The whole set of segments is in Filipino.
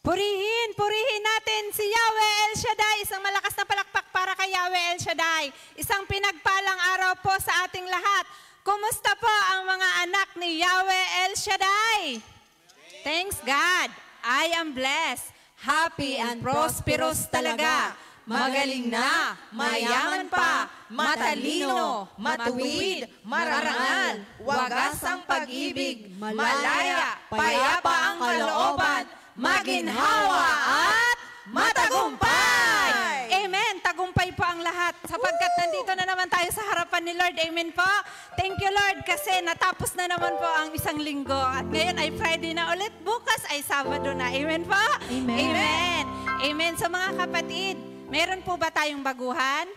Purihin natin si Yahweh El Shaddai. Isang malakas na palakpak para kay Yahweh El Shaddai. Isang pinagpalang araw po sa ating lahat. Kumusta po ang mga anak ni Yahweh El Shaddai? Thanks God. I am blessed, happy and prosperous talaga. Magaling na, mayaman pa, matalino, matuwid, marangal, wagas ang pag-ibig, malaya, payapa ang kalooban, maginhawa at matagumpay! Amen! Tagumpay po ang lahat sapagkat nandito na naman tayo sa harapan ni Lord. Amen po! Thank you Lord kasi natapos na naman po ang isang linggo at ngayon ay Friday na ulit, bukas ay Sabado na. Amen po! Amen! Amen! Amen! So mga kapatid, meron po ba tayong baguhan?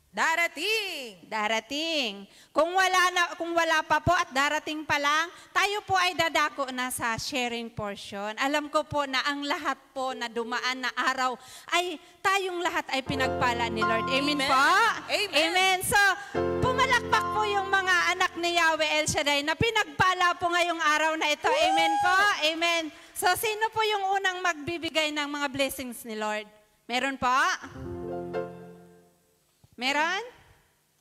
Darating! Darating. Kung wala pa po at darating pa lang, tayo po ay dadako na sa sharing portion. Alam ko po na ang lahat po na dumaan na araw ay tayong lahat ay pinagpala ni Lord. Amen, Amen. po? Amen. Amen. So, pumalakpak po yung mga anak ni Yahweh El Shaddai na pinagpala po ngayong araw na ito. Amen po? Amen. So, sino po yung unang magbibigay ng mga blessings ni Lord? Meron po? Meron?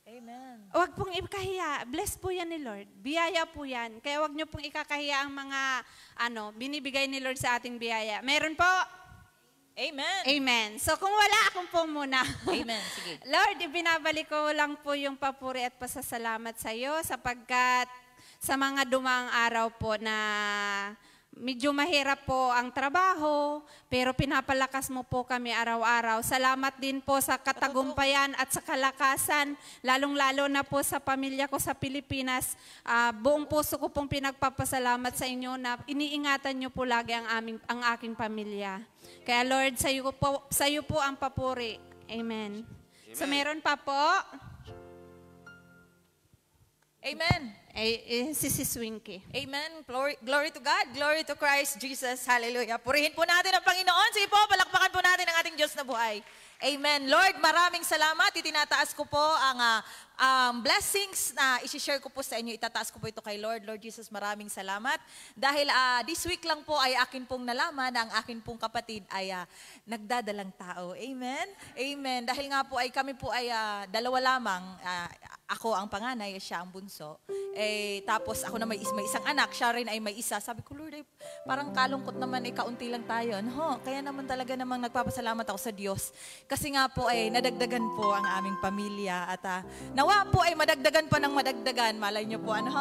Amen. Huwag pong ikahiya. Bless po yan ni Lord. Biyaya po yan. Kaya huwag niyo pong ikakahiya ang mga binibigay ni Lord sa ating biyaya. Meron po? Amen. Amen. So kung wala, akong po muna. Amen. Sige. Lord, ibinabalik ko lang po yung papuri at pasasalamat sa iyo sapagkat sa mga dumaang araw po na medyo mahirap po ang trabaho, pero pinapalakas mo po kami araw-araw. Salamat din po sa katagumpayan at sa kalakasan, lalong-lalo na po sa pamilya ko sa Pilipinas. Buong puso ko pong pinagpapasalamat sa inyo na iniingatan niyo po lagi ang aking pamilya. Kaya Lord, sa iyo po ang papuri. Amen. So meron pa po? Amen. Si Swinky. Amen. Glory to God. Glory to Christ Jesus. Hallelujah. Purihin po natin ang Panginoon. Sige po, palakpakan po natin ang ating Diyos na buhay. Amen. Lord, maraming salamat. Itinataas ko po ang blessings na isi-share ko po sa inyo. Itataas ko po ito kay Lord. Lord Jesus, maraming salamat. Dahil this week lang po ay akin pong nalaman na ang akin pong kapatid ay nagdadalang tao. Amen. Amen. Dahil nga po ay kami po ay dalawa lamang. Ako ang panganay, siya ang bunso. Tapos ako na may isang anak, siya rin ay may isa. Sabi ko, Lord, parang kalungkot naman, kaunti lang tayo. No? Kaya naman talaga namang nagpapasalamat ako sa Diyos. Kasi nga po ay nadagdagan po ang aming pamilya. At nawa po ay madagdagan pa ng madagdagan. Malay niyo po, ano?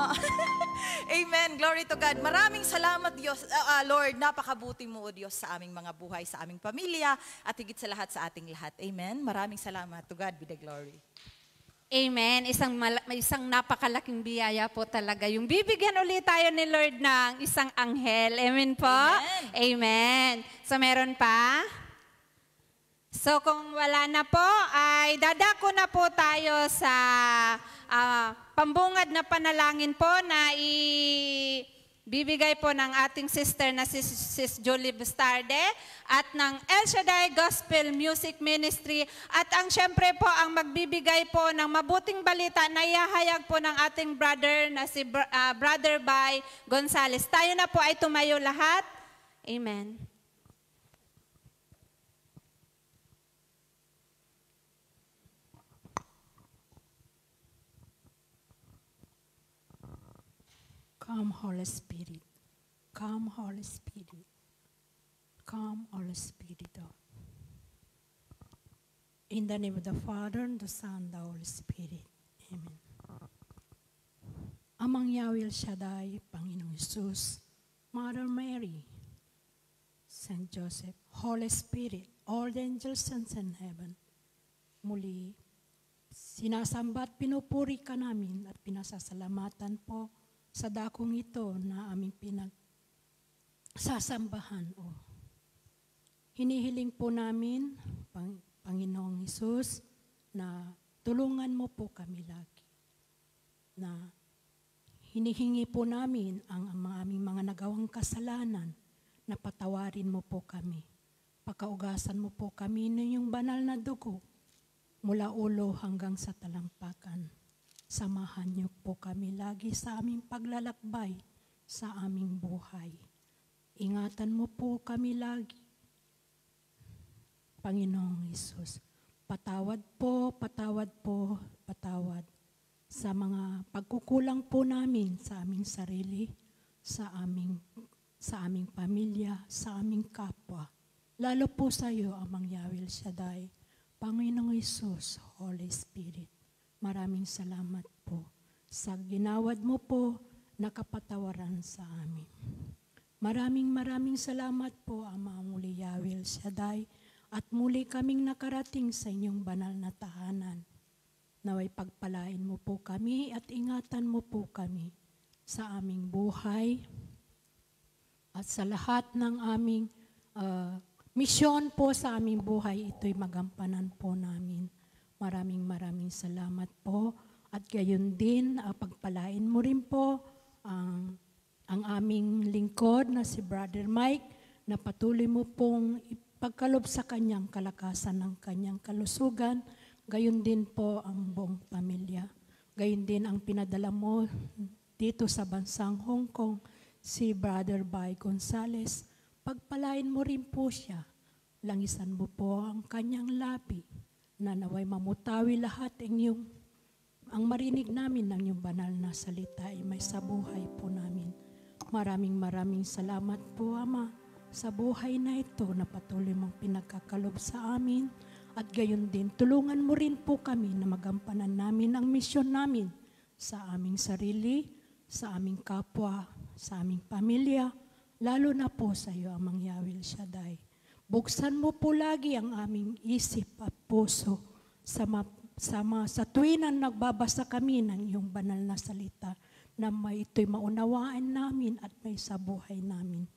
Amen. Glory to God. Maraming salamat, Diyos, Lord. Napakabuti mo, O Diyos, sa aming mga buhay, sa aming pamilya, at higit sa lahat sa ating lahat. Amen. Maraming salamat. To God be the glory. Amen. Isang napakalaking biyaya po talaga. Yung bibigyan ulit tayo ni Lord ng isang anghel. Amen po? Amen. Amen. So meron pa? So kung wala na po, ay dadako na po tayo sa pambungad na panalangin po na bibigay po ng ating sister na si Sis Julie Bustarde at ng El Shaddai Gospel Music Ministry at syempre po ang magbibigay po ng mabuting balita na ihahayag po ng ating brother na si Brother Bay Gonzales. Tayo na po ay tumayo lahat. Amen. Come, Holy Spirit. Come, Holy Spirit. Come, Holy Spirit. In the name of the Father, and the Son, and the Holy Spirit. Amen. Amang Yahweh El Shaddai, Panginoong Jesus, Mother Mary, Saint Joseph, Holy Spirit, all the angels in heaven, muli, sinasamba at pinupuri ka namin at pinasasalamatan po sa dakong ito na aming pinagsasambahan. Hinihiling po namin, Panginoong Hesus, na tulungan mo po kami lagi. Na hinihingi po namin ang aming mga nagawang kasalanan na patawarin mo po kami. Pakaugasan mo po kami ng iyong banal na dugo mula ulo hanggang sa talampakan. Samahan niyo po kami lagi sa aming paglalakbay sa aming buhay. ingatan mo po kami lagi. Panginoong Hesus, patawad po, patawad po, patawad sa mga pagkukulang po namin sa aming sarili, sa aming pamilya, sa aming kapwa. Lalo po sa iyo, Amang Yahweh El Shaddai, Panginoong Hesus, Holy Spirit. Maraming salamat po sa ginawad mo po na kapatawaran sa amin. Maraming salamat po, Ama muli Yahweh El Shaddai, at muli kaming nakarating sa inyong banal na tahanan. Naway pagpalain mo po kami at ingatan mo po kami sa aming buhay at sa lahat ng aming misyon po sa aming buhay, ito'y magampanan po namin. Maraming salamat po at gayon din pagpalain mo rin po ang aming lingkod na si Brother Mike na patuloy mo pong ipagkalob sa kanyang kalakasan ng kanyang kalusugan, gayon din po ang buong pamilya. Gayon din ang pinadala mo dito sa bansang Hong Kong, si Brother Bay Gonzales. Pagpalain mo rin po siya. Langisan mo po ang kanyang labi na naway mamutawi lahat ang marinig namin ng iyong banal na salita ay may sa buhay po namin. Maraming salamat po, Ama, sa buhay na ito na patuloy mong pinagkakalob sa amin at gayon din tulungan mo rin po kami na magampanan namin ang misyon namin sa aming sarili, sa aming kapwa, sa aming pamilya, lalo na po sa iyo, Amang Yahweh El Shaddai. Buksan mo po lagi ang aming isip at puso sa tuwin na nagbabasa kami ng iyong banal na salita na ito'y maunawaan namin at may sa buhay namin.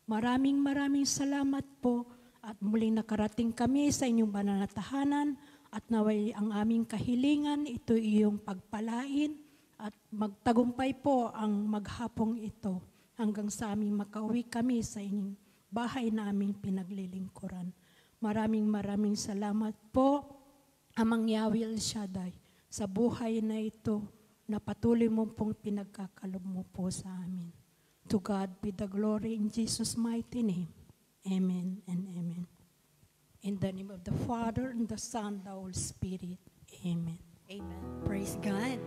Maraming salamat po at muling nakarating kami sa inyong banal na tahanan at naway ang aming kahilingan, ito iyong pagpalain at magtagumpay po ang maghapong ito hanggang sa aming makauwi kami sa inyong bahay na aming pinaglilingkuran. Maraming salamat po, Amang Yahweh El Shaddai, sa buhay na ito na patuloy mo pong pinagkakalob mo po sa amin. To God be the glory in Jesus' mighty name. Amen and amen. In the name of the Father, and the Son, the Holy Spirit. Amen. Amen. Praise God.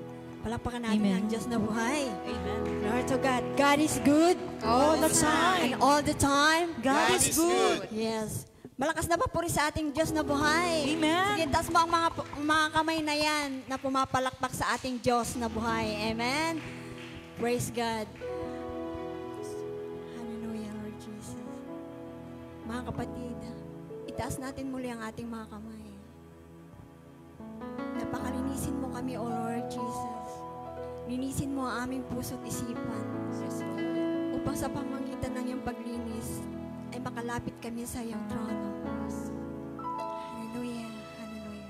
Palakpakan natin Amen. ang Diyos na buhay. Amen. Glory to God. God is good. All the time. And all the time, God, God is is good. good. Yes. Malakas na papuri sa ating Diyos na buhay. Amen. Sige, taas mo ang mga kamay na yan na pumapalakpak sa ating Diyos na buhay. Amen. Praise God. Hallelujah, Lord Jesus. Mga kapatid, itaas natin muli ang ating mga kamay. Napakalinisin mo kami, O Lord Jesus. Linisin mo ang aming puso't isipan. Upang sa pamamagitan ng iyong paglinis, ay makalapit kami sa iyong trono. Hallelujah. Hallelujah.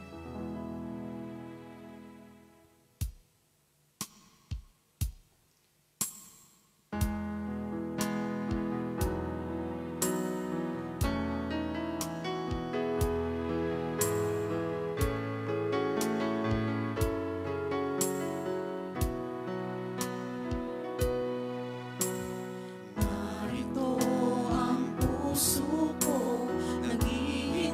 Narito ang puso ko, nag-iisip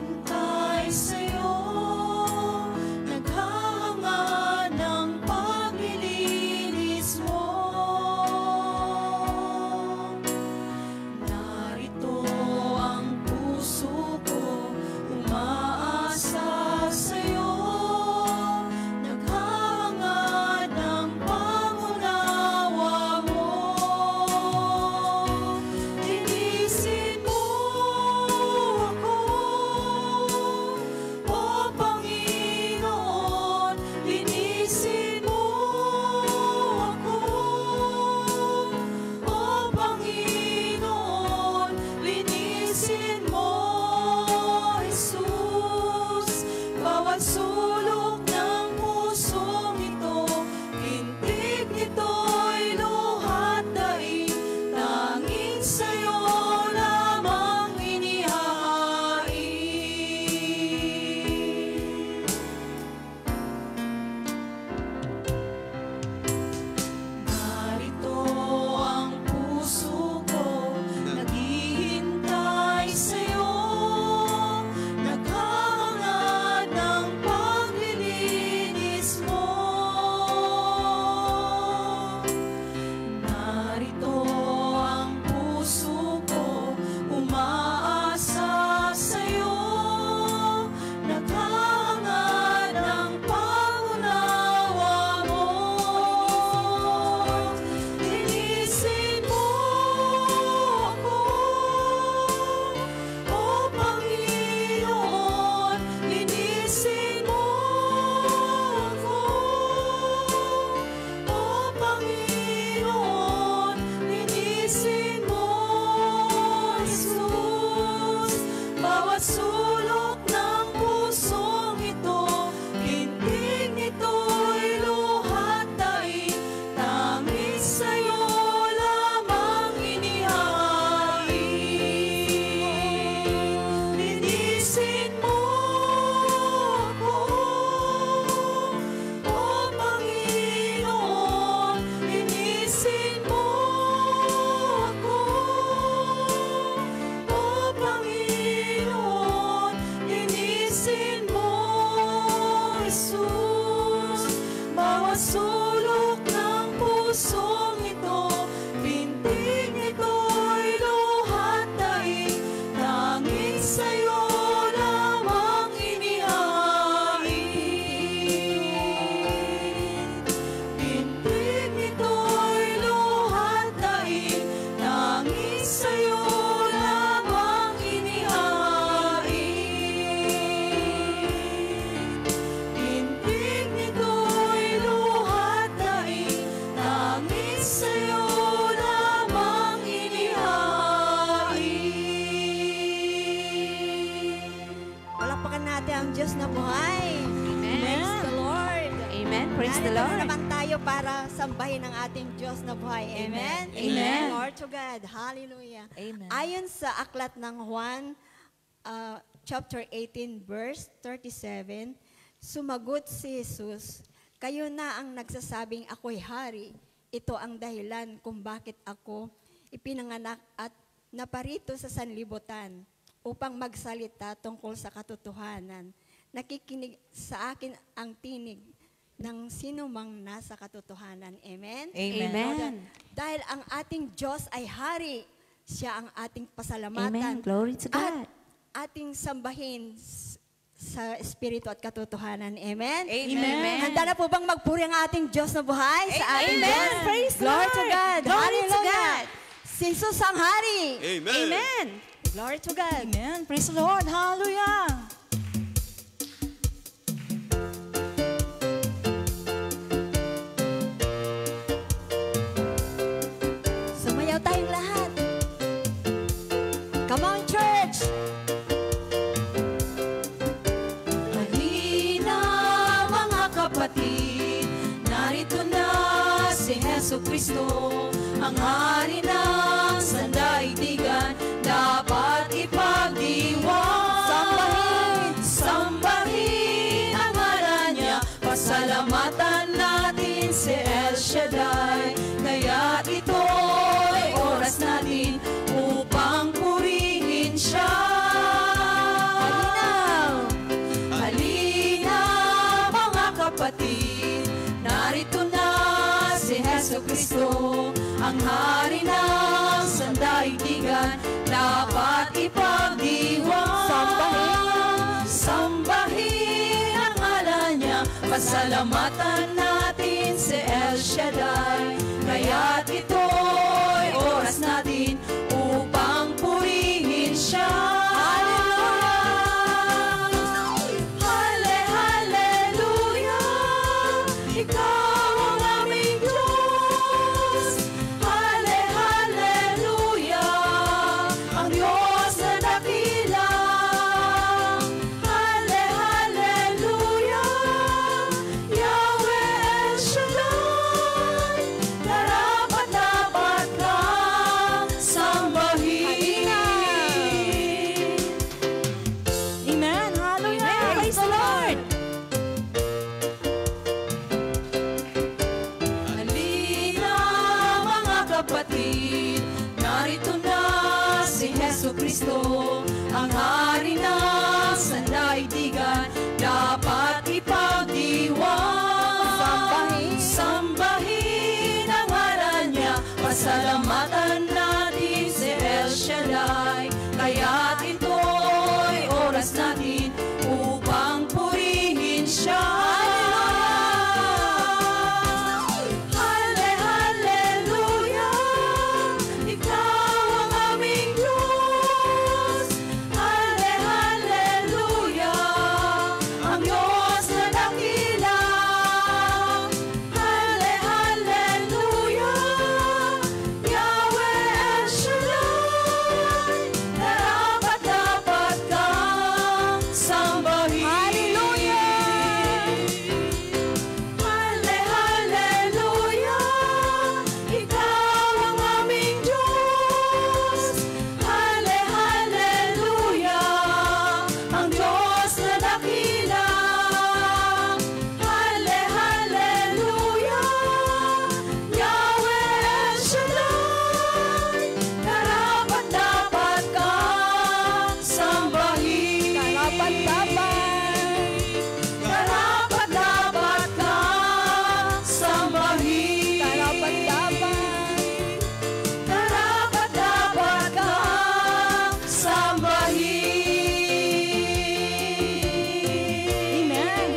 Diyos na buhay. Praise the Lord. Amen. Praise the Narito na Lord. naman tayo para sambahin ang ating Diyos na buhay. Amen. Amen. Glory to God. Hallelujah. Amen. Ayon sa aklat ng Juan, chapter 18, verse 37, sumagot si Jesus, kayo na ang nagsasabing ako'y hari. Ito ang dahilan kung bakit ako ipinanganak at naparito sa sanlibutan upang magsalita tungkol sa katotohanan. Nakikinig sa akin ang tinig ng sino mang nasa katotohanan. Amen? Amen. Dahil ang ating Diyos ay hari, siya ang ating pasalamatan. Amen. Glory to God. At ating sambahin sa Espiritu at katotohanan. Amen? Amen. Handa na po bang magpuri ang ating Diyos na buhay sa ating Amen. Diyos? Praise the Glory to Lord. God. Glory to Hallelujah. God. Si Jesus ang hari. Amen. Amen. Glory to God. Amen. Praise the Lord. Hallelujah. Sumayaw tayong lahat. Come on, church! Halina mga kapatid, narito na si Jesucristo, ang hari ng sandaigdigan, dapat ipagdiwang. Sambahin ang ngalan niya, pasalamatan natin si El Shaddai, kaya't ito'y oras natin upang purihin siya. Halina mga kapatid, narito na si Jesucristo, ang hari ng sandaigdigan, dapat ipagdiwang. Sambahin ang ngalan niya, pasalamatan natin si El Shaddai, kaya't ito'y oras natin upang purihin siya. Hallelujah, ikaw ang aming Diyos. Hallelujah, ang Diyos na dakila. Hallelujah, Yahweh El Shaddai, karapat-dapat kang sambahin. Amen. Hallelujah. Praise the Lord. Halina mga kapatid, narito na si Jesucristo, ang hari ng sandaigdigan, dapat ipagdiwang. Sambahin ang ngalan niya, pasalamatan natin si El Shaddai, kaya't ito'y oras natin upang purihin siya. Hallelujah, ikaw ang aming Diyos. Hallelujah, ang Diyos na dakila. Hallelujah, Yahweh El Shaddai, karapat-dapat kang sambahin. Hallelujah, ikaw ang aming Diyos. Hallelujah, ang Diyos na dakila. Hallelujah, Yahweh El Shaddai, karapat-dapat kang sambahin. Karapat-dapat kang sambahin. Karapat-dapat kang sambahin. Amen.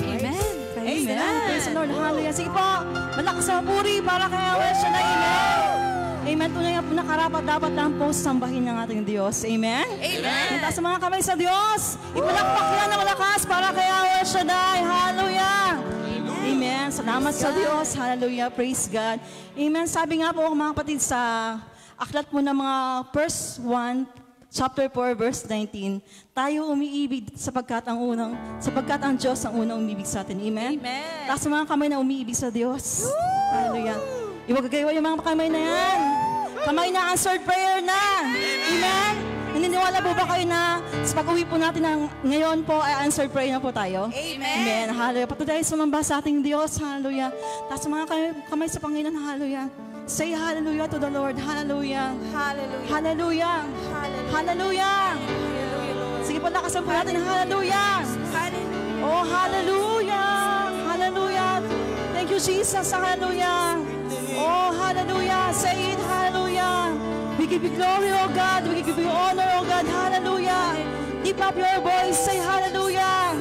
Amen. Praise the Lord. Praise the Lord. Hallelujah. Sige po, malakas ang puri para kay Yahweh Shaddai. Amen. Amen. Tunay nga po na karapat dapat lang po sambahin ng ating Diyos. Amen. Amen. Punta sa mga kamay sa Diyos. Ipalakpak yan ng malakas para kay Yahweh Shaddai. Hallelujah. Amen. Salamat sa Diyos. Hallelujah. Praise God. Amen. Sabi nga po mga kapatid sa aklat mo ng mga verse 1 chapter 4, verse 19, tayo umiibig sapagkat ang Diyos ang unang umibig sa atin. Amen? Amen. Taas ang mga kamay na umiibig sa Diyos. Hallelujah. Iwagagawa yung mga kamay na yan. Kamay na answered prayer na. Amen? Naniniwala po ba kayo na sa pag-uwi po natin ngayon po ay answered prayer na po tayo? Amen. Amen. Hallelujah. Patuloy tayo sumamba sa ating Diyos. Hallelujah. Taas ang mga kamay sa Panginoon. Hallelujah. Say hallelujah to the Lord. Hallelujah. Hallelujah. Hallelujah. Hallelujah. Sige po, lakasan po natin. Hallelujah. Oh, hallelujah. Hallelujah. Thank you, Jesus. Hallelujah. Oh, hallelujah. Say it. Hallelujah. We give you glory, oh God. We give you honor, oh God. Hallelujah. Lift up your voice. Say hallelujah.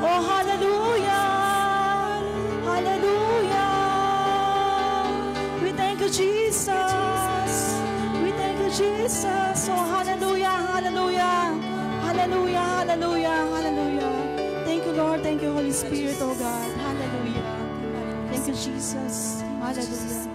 Oh, hallelujah. Hallelujah. We thank you, Jesus. We thank you, Jesus. Oh, hallelujah. Hallelujah. Hallelujah. Hallelujah. Hallelujah. Thank you, Lord. Thank you, Holy Spirit, oh God. Hallelujah. Thank you, Jesus. Hallelujah.